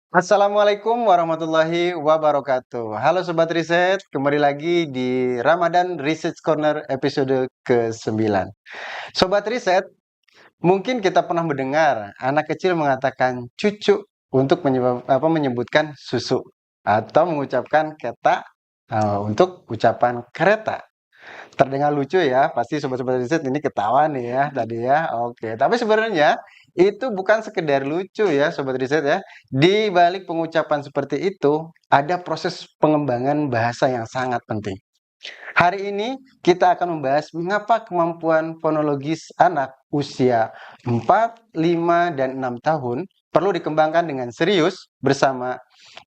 Assalamualaikum warahmatullahi wabarakatuh. Halo Sobat Riset, kembali lagi di Ramadan Research Corner episode ke-9. Sobat Riset, mungkin kita pernah mendengar anak kecil mengatakan cucu untuk menyebutkan susu atau mengucapkan kata untuk ucapan kereta. Terdengar lucu ya, pasti sobat-sobat riset ini ketawa nih ya tadi ya. Oke, tapi sebenarnya itu bukan sekedar lucu ya sobat riset ya. Di balik pengucapan seperti itu ada proses pengembangan bahasa yang sangat penting. Hari ini kita akan membahas mengapa kemampuan fonologis anak usia 4, 5, dan 6 tahun perlu dikembangkan dengan serius bersama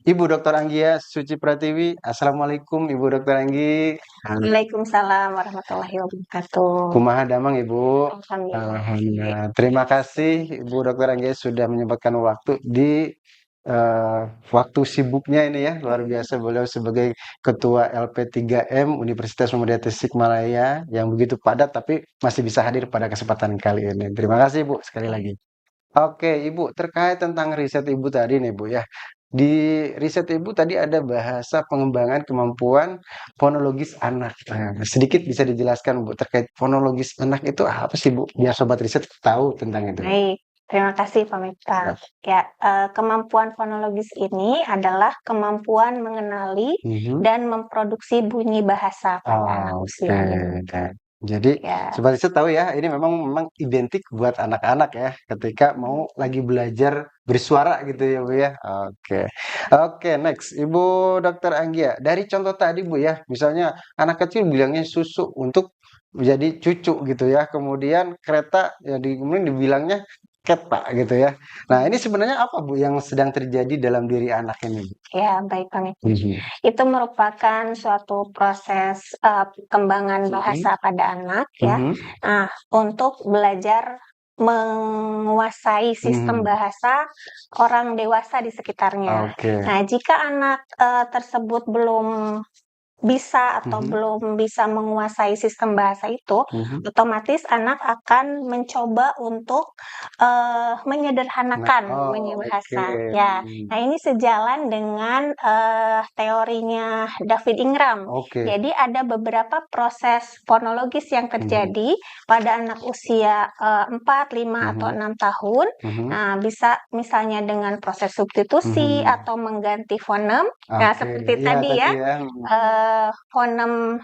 Ibu Dr. Anggia Suci Pratiwi. Assalamualaikum Ibu Dr. Anggi. Waalaikumsalam warahmatullahi wabarakatuh. Kumaha damang Ibu. Alhamdulillah. Alhamdulillah. Terima kasih Ibu Dr. Anggia sudah menyempatkan waktu di waktu sibuknya ini ya. Luar biasa beliau sebagai Ketua LP3M Universitas Muhammadiyah Tasikmalaya yang begitu padat tapi masih bisa hadir pada kesempatan kali ini. Terima kasih Ibu sekali lagi. Oke, Ibu, terkait tentang riset Ibu tadi nih, Bu ya. Di riset Ibu tadi ada bahasa pengembangan kemampuan fonologis anak. Nah, sedikit bisa dijelaskan, Bu, terkait fonologis anak itu apa sih, Bu? Biar sobat riset tahu tentang itu. Baik, terima kasih Pak Miftah. Ya, kemampuan fonologis ini adalah kemampuan mengenali dan memproduksi bunyi bahasa pada anak usia ini. Nah, jadi Ya, sobat riset tahu ya, ini memang identik buat anak-anak ya, ketika mau lagi belajar bersuara gitu ya, Bu ya. Oke, next. Ibu Dokter Anggia, dari contoh tadi Bu ya, misalnya anak kecil bilangnya susu untuk menjadi cucu gitu ya, kemudian kereta ya kemudian dibilangnya keta gitu ya. Nah, ini sebenarnya apa Bu yang sedang terjadi dalam diri anak ini, Bu? ya baik Pak Miftah. Itu merupakan suatu proses perkembangan bahasa pada anak ya. Nah, untuk belajar menguasai sistem bahasa orang dewasa di sekitarnya. Oke. Nah, jika anak tersebut belum bisa atau belum bisa menguasai sistem bahasa itu, otomatis anak akan mencoba untuk menyederhanakan bunyi bahasa. Ya, nah ini sejalan dengan teorinya David Ingram. Jadi ada beberapa proses fonologis yang terjadi pada anak usia 4, 5, atau 6 tahun. Nah, bisa misalnya dengan proses substitusi atau mengganti fonem. Nah, seperti tadi ya, fonem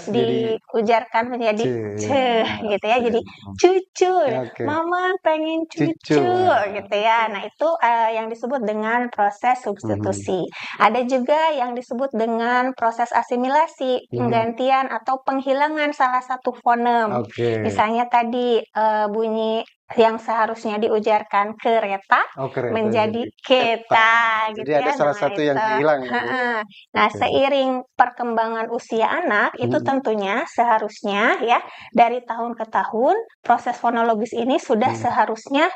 diujarkan menjadi ce gitu ya, jadi cucu, mama pengen cucu gitu ya. Nah itu yang disebut dengan proses substitusi. Ada juga yang disebut dengan proses asimilasi, penggantian atau penghilangan salah satu fonem. Misalnya tadi bunyi yang seharusnya diujarkan kereta menjadi keta gitu Jadi ada ya. salah satu yang hilang ya. Nah, seiring perkembangan usia anak itu tentunya seharusnya ya dari tahun ke tahun proses fonologis ini sudah seharusnya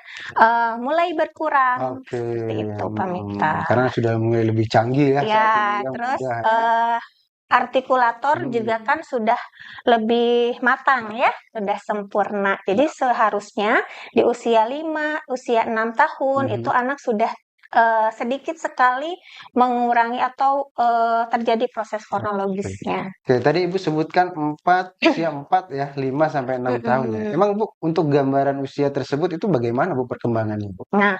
mulai berkurang. Seperti itu, Pak Miftah. Karena sudah mulai lebih canggih ya. Ya, terus artikulator juga kan sudah lebih matang ya, sudah sempurna. Jadi seharusnya di usia 5, usia 6 tahun itu anak sudah sedikit sekali mengurangi atau terjadi proses fonologisnya. Oke, tadi Ibu sebutkan usia 4 ya, 5 sampai 6 tahun ya. Emang Bu, untuk gambaran usia tersebut itu bagaimana Bu perkembangannya Bu? Nah,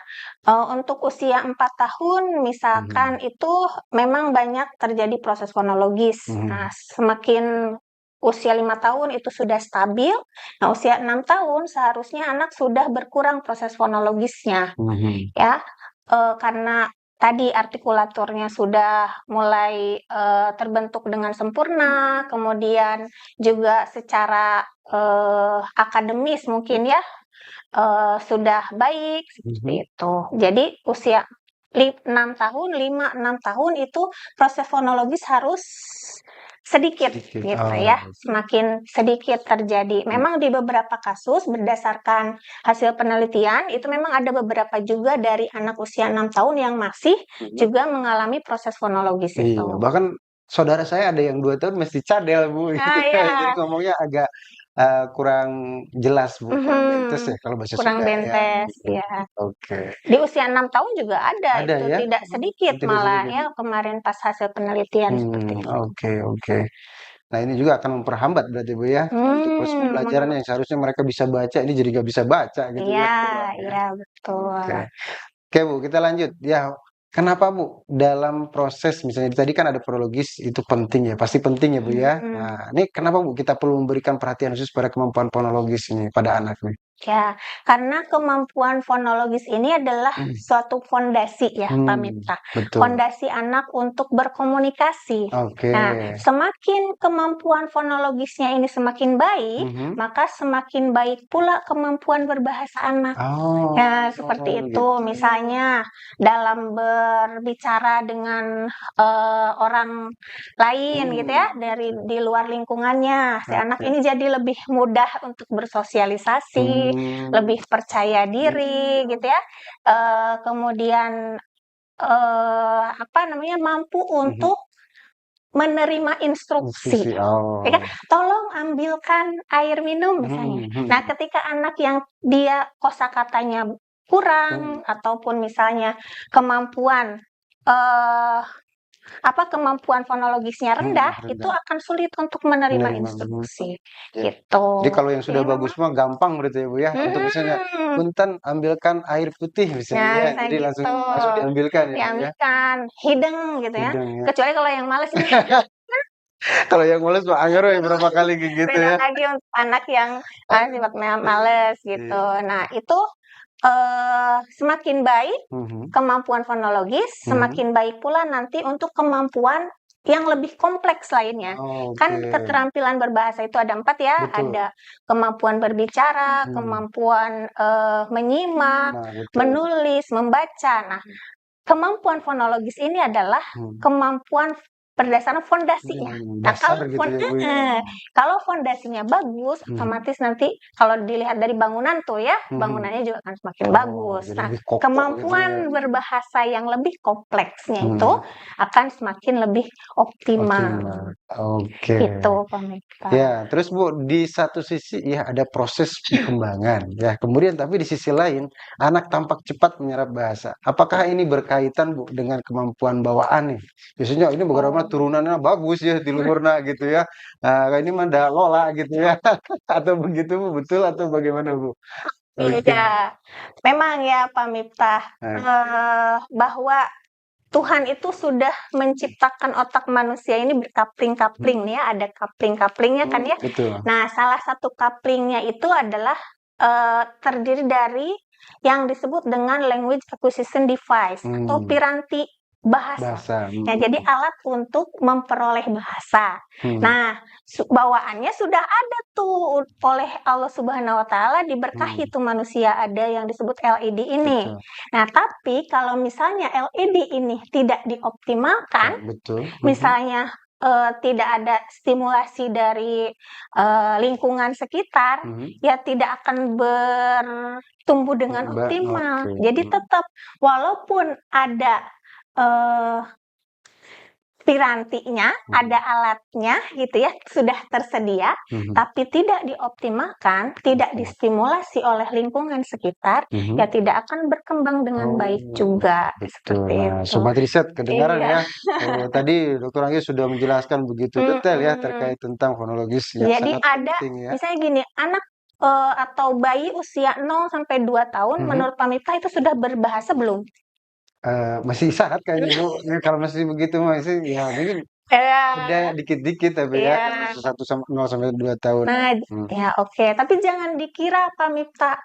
untuk usia 4 tahun misalkan itu memang banyak terjadi proses fonologis. Nah, semakin usia 5 tahun itu sudah stabil. Nah, usia 6 tahun seharusnya anak sudah berkurang proses fonologisnya. Ya, karena tadi artikulatornya sudah mulai terbentuk dengan sempurna, kemudian juga secara akademis mungkin ya sudah baik seperti itu. Jadi usia 6 tahun, 5, 6 tahun itu proses fonologis harus sedikit gitu ya, semakin sedikit terjadi. Memang di beberapa kasus berdasarkan hasil penelitian itu memang ada beberapa juga dari anak usia 6 tahun yang masih juga mengalami proses fonologis itu. Bahkan saudara saya ada yang 2 tahun masih cadel Bu. Nah, ya. Jadi ngomongnya agak kurang jelas Bu, kurang bentes ya kalau bahasa kurang Sunda ya. bentes ya. Oke. Di usia 6 tahun juga ada Ada itu, ya? tidak sedikit Tidak malah sedikit. ya kemarin pas hasil penelitian seperti itu. Oke. Nah ini juga akan memperhambat berarti Bu ya, untuk proses pembelajaran yang seharusnya mereka bisa baca, ini jadi nggak bisa baca gitu ya. Iya betul. Oke Bu, kita lanjut. Ya, kenapa Bu dalam proses misalnya tadi kan ada prologis itu penting ya, pasti penting ya Bu ya. Nah, ini kenapa Bu kita perlu memberikan perhatian khusus pada kemampuan fonologis ini pada anak nih? Ya, karena kemampuan fonologis ini adalah suatu fondasi ya, Pak Miftah. Betul. Fondasi anak untuk berkomunikasi. Oke. Nah, semakin kemampuan fonologisnya ini semakin baik, maka semakin baik pula kemampuan berbahasa anak. Oh, Ya, seperti itu. gitu. Misalnya dalam berbicara dengan orang lain gitu ya, dari di luar lingkungannya, si anak ini jadi lebih mudah untuk bersosialisasi, lebih percaya diri gitu ya. Kemudian mampu untuk menerima instruksi. Ya kan? Tolong ambilkan air minum misalnya. Nah, ketika anak yang dia kosakatanya kurang ataupun misalnya kemampuan kemampuan fonologisnya rendah, itu akan sulit untuk menerima instruksi. Gitu. Jadi kalau yang sudah bagus mah gampang berarti ya Bu ya. Untuk misalnya punten ambilkan air putih misalnya. Nah, Jadi gitu. langsung diambilkan ya Bu ya. Diambilkan, hideng gitu ya. Hideng ya. Kecuali kalau yang males ini. Kalau yang males mah anger ya berapa kali kayak gitu Beda ya. lagi untuk anak yang sifatnya males gitu. Nah, itu semakin baik kemampuan fonologis, semakin baik pula nanti untuk kemampuan yang lebih kompleks lainnya. Kan keterampilan berbahasa itu ada 4 ya. Betul. Ada kemampuan berbicara, kemampuan menyimak, menulis, membaca. Nah, kemampuan fonologis ini adalah kemampuan berdasarkan fondasinya. Nah, kalau fondasinya bagus, otomatis nanti kalau dilihat dari bangunan tuh ya, bangunannya juga akan semakin bagus. Nah, kemampuan berbahasa yang lebih kompleksnya itu akan semakin lebih optimal. Oke. Gitu, Pak Miftah. Ya, terus Bu, di satu sisi ya ada proses perkembangan ya. Kemudian tapi di sisi lain anak tampak cepat menyerap bahasa. Apakah ini berkaitan Bu dengan kemampuan bawaan nih? Biasanya ini beberapa turunannya bagus ya di luhurna gitu ya. Nah, ini mah dah lola gitu ya. Atau begitu Bu, betul atau bagaimana Bu? Iya, memang ya Pak Miftah, bahwa Tuhan itu sudah menciptakan otak manusia ini berkapling-kapling ya, ada kapling-kaplingnya kan ya. Betul. Nah, salah satu kaplingnya itu adalah terdiri dari yang disebut dengan language acquisition device atau piranti bahasa. Ya, jadi alat untuk memperoleh bahasa. Nah, bawaannya sudah ada tuh oleh Allah Subhanahu wa taala, diberkahi tuh manusia, ada yang disebut LED ini. Nah, tapi kalau misalnya LED ini tidak dioptimalkan, misalnya tidak ada stimulasi dari lingkungan sekitar, ya tidak akan bertumbuh dengan optimal. Jadi tetap walaupun ada pirantinya, ada alatnya gitu ya, sudah tersedia, tapi tidak dioptimalkan, tidak distimulasi oleh lingkungan sekitar, ya tidak akan berkembang dengan baik juga. Seperti Nah, itu. Sobat Riset kedengaran ya. Tadi Dr. Anggi sudah menjelaskan begitu detail ya terkait tentang fonologis yang Jadi sangat ada, penting ya. misalnya gini, anak atau bayi usia 0 sampai 2 tahun, menurut Pak Miftah itu sudah berbahasa belum? Masih saat kayaknya Bu. Ya, kalau masih begitu masih ya mungkin ada dikit-dikit tapi ya 0 sampai 2 tahun. Nah, ya oke. Tapi jangan dikira Pak Miftah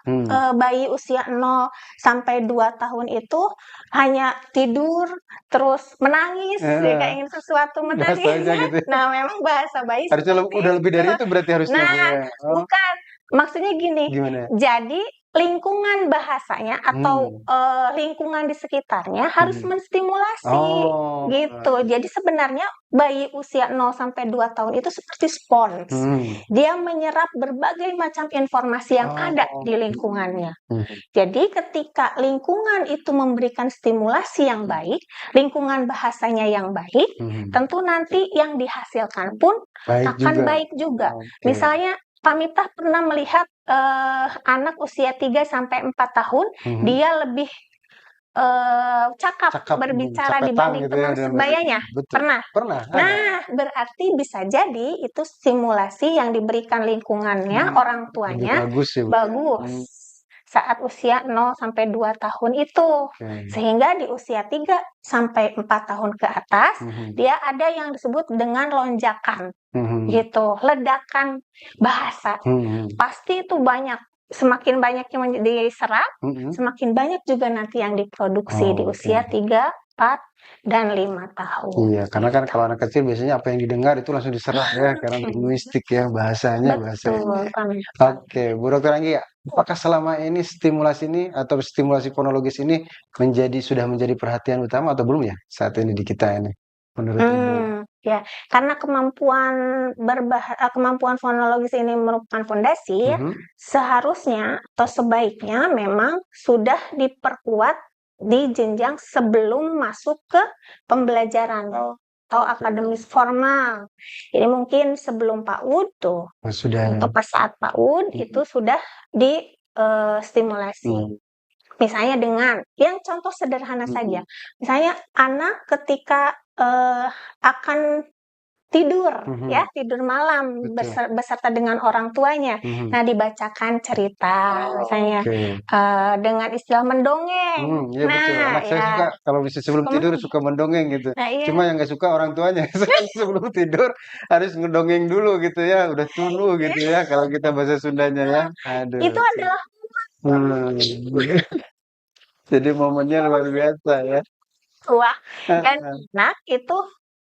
bayi usia 0 sampai 2 tahun itu hanya tidur terus menangis, ya, kayak ingin sesuatu menangis. Gitu. Nah, memang bahasa bayi harusnya udah lebih dari itu berarti harusnya. Nah, bukan. Maksudnya gini. Gimana? Jadi lingkungan bahasanya atau lingkungan di sekitarnya harus menstimulasi gitu. Jadi sebenarnya bayi usia 0 sampai 2 tahun itu seperti spons. Dia menyerap berbagai macam informasi yang ada di lingkungannya. Jadi ketika lingkungan itu memberikan stimulasi yang baik, lingkungan bahasanya yang baik, tentu nanti yang dihasilkan pun akan baik juga. Misalnya Pamita pernah melihat anak usia 3 sampai 4 tahun, dia lebih cakap berbicara dibanding gitu ya, teman sebayanya. betul. Pernah. Nah, berarti bisa jadi itu stimulasi yang diberikan lingkungannya, orang tuanya bagus ya, Bu. bagus saat usia 0 sampai 2 tahun itu. Sehingga di usia 3 sampai 4 tahun ke atas, dia ada yang disebut dengan lonjakan. Gitu, ledakan bahasa. Pasti itu banyak. Semakin banyak yang diserap, semakin banyak juga nanti yang diproduksi di usia 3, 4, dan 5 tahun. Iya, karena kan kalau anak kecil biasanya apa yang didengar itu langsung diserap ya, karena linguistik ya, bahasanya. Oke, Bu Dokter Anggi, apakah selama ini stimulasi ini atau stimulasi fonologis ini sudah menjadi perhatian utama atau belum ya saat ini di kita ini, menurut Ibu? Ya, karena kemampuan fonologis ini merupakan fondasi, seharusnya atau sebaiknya memang sudah diperkuat di jenjang sebelum masuk ke pembelajaran atau akademis formal. Jadi mungkin sebelum PAUD tuh, untuk saat PAUD itu sudah distimulasi. Misalnya dengan yang contoh sederhana saja, misalnya anak ketika akan tidur, ya tidur malam beserta dengan orang tuanya. Nah, dibacakan cerita, misalnya dengan istilah mendongeng. Iya betul. Anak saya suka kalau bisa sebelum tidur suka mendongeng gitu. Cuma yang nggak suka orang tuanya. Sebelum tidur harus ngedongeng dulu gitu ya, udah tunu gitu ya. Kalau kita bahasa Sundanya ya. Aduh. Itu adalah jadi momennya luar biasa ya. Wah, dan anak itu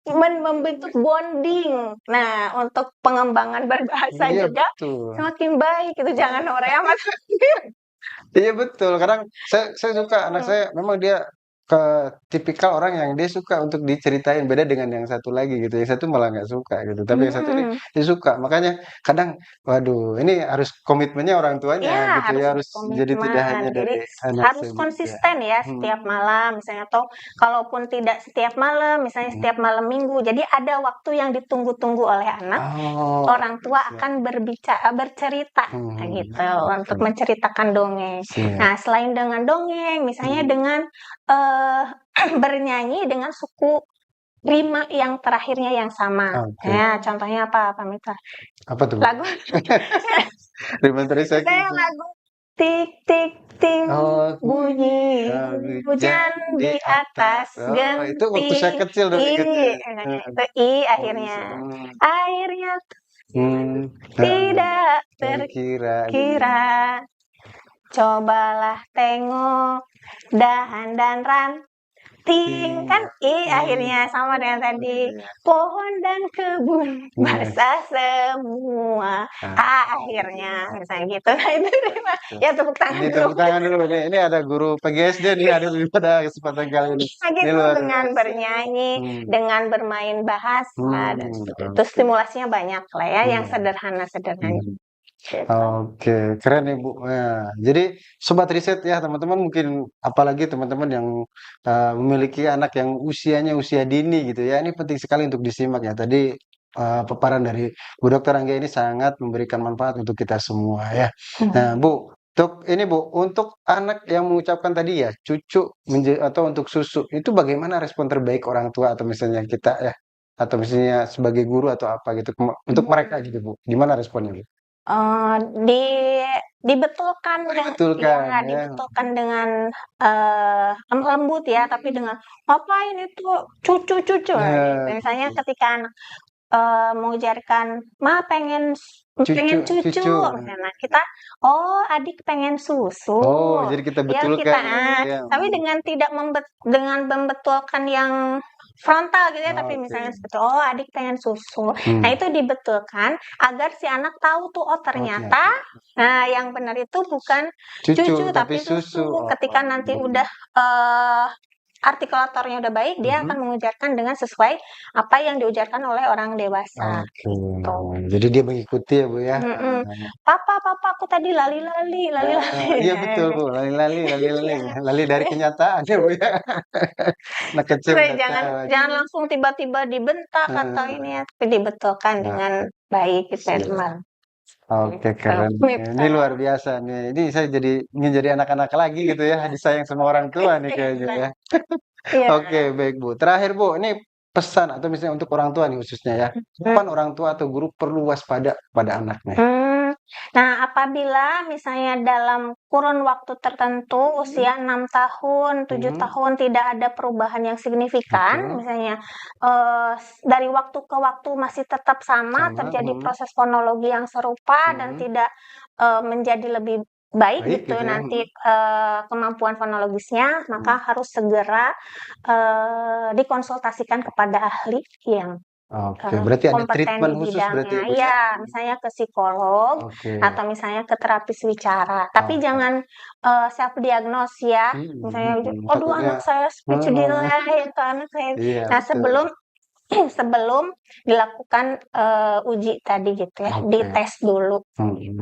membentuk bonding. Nah, untuk pengembangan berbahasa juga semakin baik. Itu jangan orang amat. Iya betul. Kadang saya suka anak saya, memang dia tipikal orang yang dia suka untuk diceritain, beda dengan yang satu lagi gitu. Yang satu malah nggak suka gitu. Tapi yang satu ini dia suka. Makanya kadang, waduh, ini harus komitmennya orang tuanya gitu ya. Harus jadi tidak hanya dari anak. Harus konsisten ya setiap malam misalnya, atau kalaupun tidak setiap malam, misalnya setiap malam minggu. Jadi ada waktu yang ditunggu-tunggu oleh anak. Orang tua akan bercerita gitu untuk menceritakan dongeng. Nah, selain dengan dongeng, misalnya dengan bernyanyi dengan suku rima yang terakhirnya yang sama. Nah, contohnya apa, Mita? Apa tuh? Lagu. Rima terakhir. Saya lagu tik tik tik bunyi hujan di atas genting. Itu waktu saya kecil dong. Itu I akhirnya. Akhirnya tidak terkira. Cobalah tengok dahan dan ranting, kan I akhirnya sama dengan tadi. Pohon dan kebun basah semua. Akhirnya misalnya gitu. Nah, itu ya tepuk tangan dulu. Tepuk tangan dulu nih. Ini ada guru PGSD nih, ada pada kesempatan kali ini. Gitu, dengan bernyanyi, dengan bermain bahasa, dan itu stimulasinya banyak lah ya, yang sederhana-sederhana. Oke, keren nih Bu. Nah, jadi sobat riset ya teman-teman, mungkin apalagi teman-teman yang memiliki anak yang usianya usia dini gitu ya, ini penting sekali untuk disimak ya. Tadi paparan dari Bu Dokter Angga ini sangat memberikan manfaat untuk kita semua ya. Nah Bu, untuk anak yang mengucapkan tadi ya cucu atau untuk susu, itu bagaimana respon terbaik orang tua atau misalnya kita ya, atau misalnya sebagai guru atau apa gitu untuk mereka gitu Bu, gimana responnya Bu? Dibetulkan dengan lembut ya, tapi dengan apa ini tuh cucu. Misalnya ketika anak mengujarkan, "Ma pengen cucu." Nah, kita, adik pengen susu. Jadi kita betulkan. Tapi dengan tidak dengan membetulkan yang frontal gitu ya, tapi misalnya seperti adik pengen susu. Nah, itu dibetulkan agar si anak tahu tuh ternyata nah yang benar itu bukan cucu tapi susu. Ketika nanti udah artikulatornya udah baik, dia akan mengujarkan dengan sesuai apa yang diujarkan oleh orang dewasa. Jadi dia mengikuti ya Bu ya. Papa, aku tadi lali. Iya betul Bu, lali dari kenyataan ya Bu ya. Anak kecil. Jangan langsung tiba-tiba dibentak atau ini ya, tapi dibetulkan dengan baik gitu ya teman. Oke, Gitu, keren. Ini Miftah. luar biasa nih. Ini saya jadi ingin jadi anak-anak lagi gitu ya, disayang sama orang tua nih kayaknya Nah, ya. iya. Oke, baik Bu. Terakhir Bu, ini pesan atau misalnya untuk orang tua nih khususnya ya. Kapan orang tua atau guru perlu waspada pada anaknya? Hmm, nah, apabila misalnya dalam kurun waktu tertentu, usia 6 tahun, 7 Hmm, tahun tidak ada perubahan yang signifikan, betul. misalnya dari waktu ke waktu masih tetap sama, Sama. terjadi proses fonologi yang serupa dan Hmm. tidak menjadi lebih baik Baik gitu gitu ya. nanti kemampuan fonologisnya, maka Hmm. harus segera dikonsultasikan kepada ahli yang Oke, berarti ada kompeten treatment di khusus berarti bidangnya. ya Bu ya? Iya, misalnya ke psikolog Oke, atau misalnya ke terapis wicara. Tapi oke. jangan self diagnose ya. Misalnya, aduh Takutnya, anak saya speech delay atau anak saya. iya Nah, betul. sebelum sebelum dilakukan uji tadi gitu ya, Oke. dites dulu.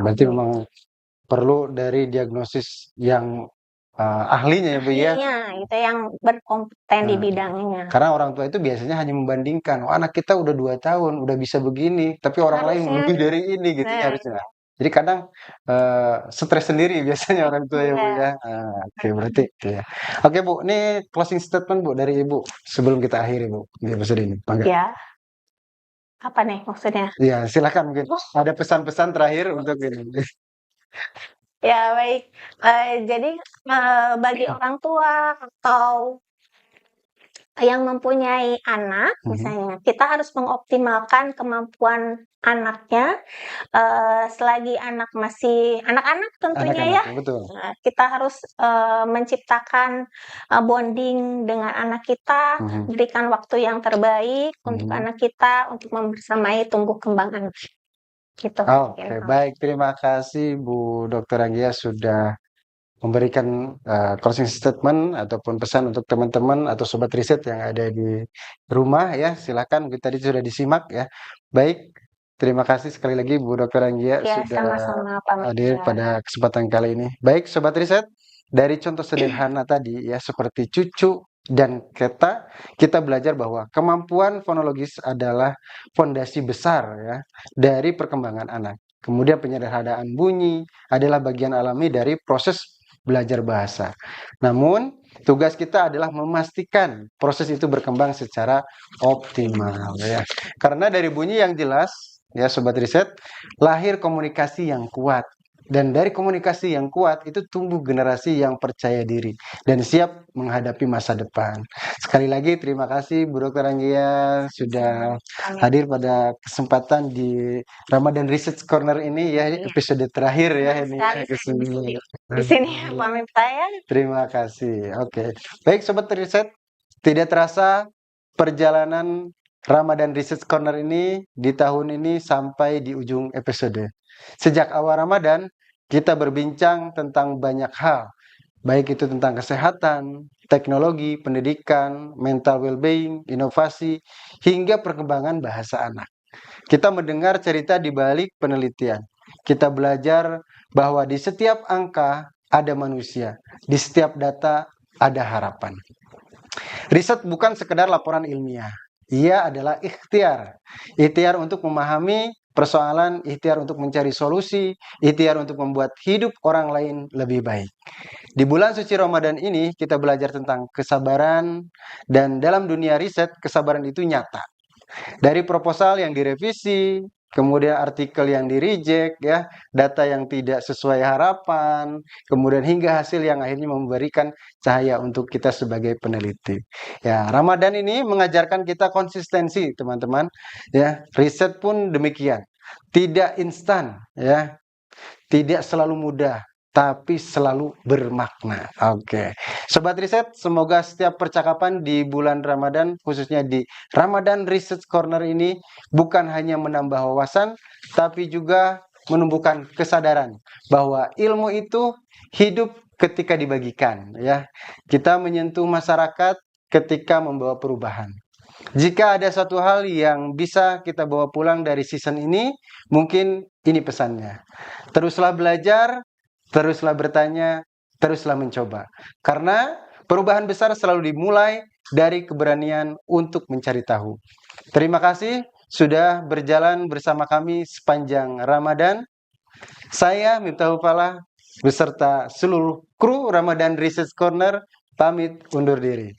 Berarti memang perlu dari diagnosis yang ahlinya ya Bu ya. Ahlinya itu yang berkompeten di Nah, bidangnya. karena orang tua itu biasanya hanya membandingkan, oh anak kita udah 2 tahun, udah bisa begini, tapi orang lain Harusnya, lebih dari ini gitu ya nah, harusnya. Jadi kadang stres sendiri biasanya orang tua ya Bu iya. ya. Oke berarti ya. Oke Bu, ini closing statement Bu dari Ibu sebelum kita akhiri Bu di episode ini. Mangga. Ya, apa nih maksudnya? Iya, silakan mungkin ada pesan-pesan terakhir untuk ini. Ya, baik. Jadi, bagi orang tua atau yang mempunyai anak, Mhm. misalnya, kita harus mengoptimalkan kemampuan anaknya, selagi anak masih anak-anak tentunya Anak-anak ya, ya betul. kita harus, menciptakan, bonding dengan anak kita, Mhm. berikan waktu yang terbaik untuk Mhm. anak kita, untuk membersamai tumbuh kembang anak, gitu Oke, mungkin. baik. Terima kasih Bu Dokter Anggia sudah memberikan closing statement ataupun pesan untuk teman-teman atau sobat riset yang ada di rumah ya. Silakan, mungkin tadi sudah disimak ya. Baik, terima kasih sekali lagi Bu Dokter Anggia Ya, sudah sama-sama, Pak hadir Mega. pada kesempatan kali ini. Baik, sobat riset, dari contoh sederhana tadi ya seperti cucu dan keta, kita belajar bahwa kemampuan fonologis adalah fondasi besar ya dari perkembangan anak. Kemudian penyederhanaan bunyi adalah bagian alami dari proses belajar bahasa. Namun, tugas kita adalah memastikan proses itu berkembang secara optimal ya. Karena dari bunyi yang jelas ya sobat riset, lahir komunikasi yang kuat. Dan dari komunikasi yang kuat itu tumbuh generasi yang percaya diri dan siap menghadapi masa depan. Sekali lagi terima kasih Bu Dr. Anggia sudah Amin. hadir pada kesempatan di Ramadan Research Corner ini ya Iya. episode terakhir ya Senang ini sekali ya, saya ke-9. di sini Pak Miftah ya. Terima kasih. Oke. Baik sobat riset, tidak terasa perjalanan Ramadan Research Corner ini di tahun ini sampai di ujung episode. Sejak awal Ramadan, kita berbincang tentang banyak hal, baik itu tentang kesehatan, teknologi, pendidikan, mental well-being, inovasi, hingga perkembangan bahasa anak. Kita mendengar cerita di balik penelitian. Kita belajar bahwa di setiap angka ada manusia, di setiap data ada harapan. Riset bukan sekedar laporan ilmiah. Ia adalah ikhtiar. Ikhtiar untuk memahami persoalan, ikhtiar untuk mencari solusi, ikhtiar untuk membuat hidup orang lain lebih baik. Di bulan suci Ramadan ini kita belajar tentang kesabaran dan dalam dunia riset kesabaran itu nyata. Dari proposal yang direvisi, kemudian artikel yang di-reject ya, data yang tidak sesuai harapan, kemudian hingga hasil yang akhirnya memberikan cahaya untuk kita sebagai peneliti. Ya, Ramadan ini mengajarkan kita konsistensi, teman-teman. Ya, riset pun demikian. Tidak instan, ya. Tidak selalu mudah, tapi selalu bermakna. Oke. Sobat riset, semoga setiap percakapan di bulan Ramadan, khususnya di Ramadan Research Corner ini, bukan hanya menambah wawasan, tapi juga menumbuhkan kesadaran bahwa ilmu itu hidup ketika dibagikan. Ya, kita menyentuh masyarakat ketika membawa perubahan. Jika ada satu hal yang bisa kita bawa pulang dari season ini, mungkin ini pesannya. Teruslah belajar, teruslah bertanya, teruslah mencoba. Karena perubahan besar selalu dimulai dari keberanian untuk mencari tahu. Terima kasih sudah berjalan bersama kami sepanjang Ramadan. Saya Miftahul Falah beserta seluruh kru Ramadan Research Corner pamit undur diri.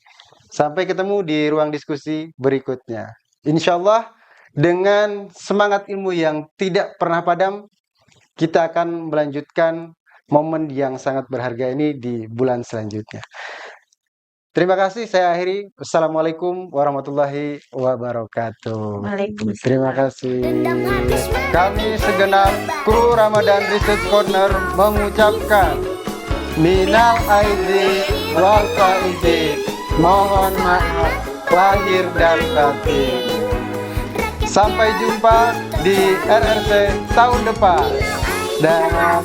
Sampai ketemu di ruang diskusi berikutnya. Insya Allah dengan semangat ilmu yang tidak pernah padam, kita akan melanjutkan momen yang sangat berharga ini di bulan selanjutnya. Terima kasih, saya akhiri. Wassalamualaikum warahmatullahi wabarakatuh. Waalaikumsalam. Terima kasih. Kami segenap kru Ramadan Research Corner mengucapkan minal aidin wal faizin, mohon maaf lahir dan batin. Sampai jumpa di RRC tahun depan. Dan